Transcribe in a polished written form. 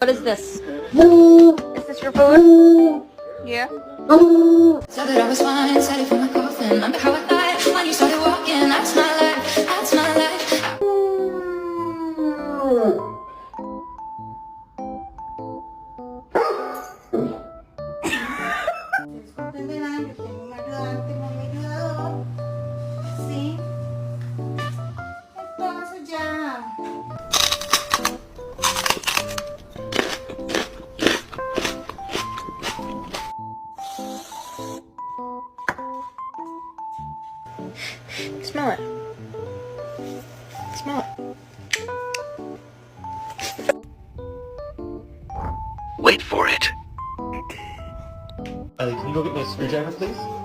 What is this? Is this your food? Yeah. Said that I was fine, said it from my coffin. Remember how I died when you started walking? That's my life, that's my life. Disculpen verán, yo tengo un ayudante con mi ayudador. Sí. Entonces ya. Smell it. Smell it. Wait for it. Ellie, can you go get me a screwdriver, please?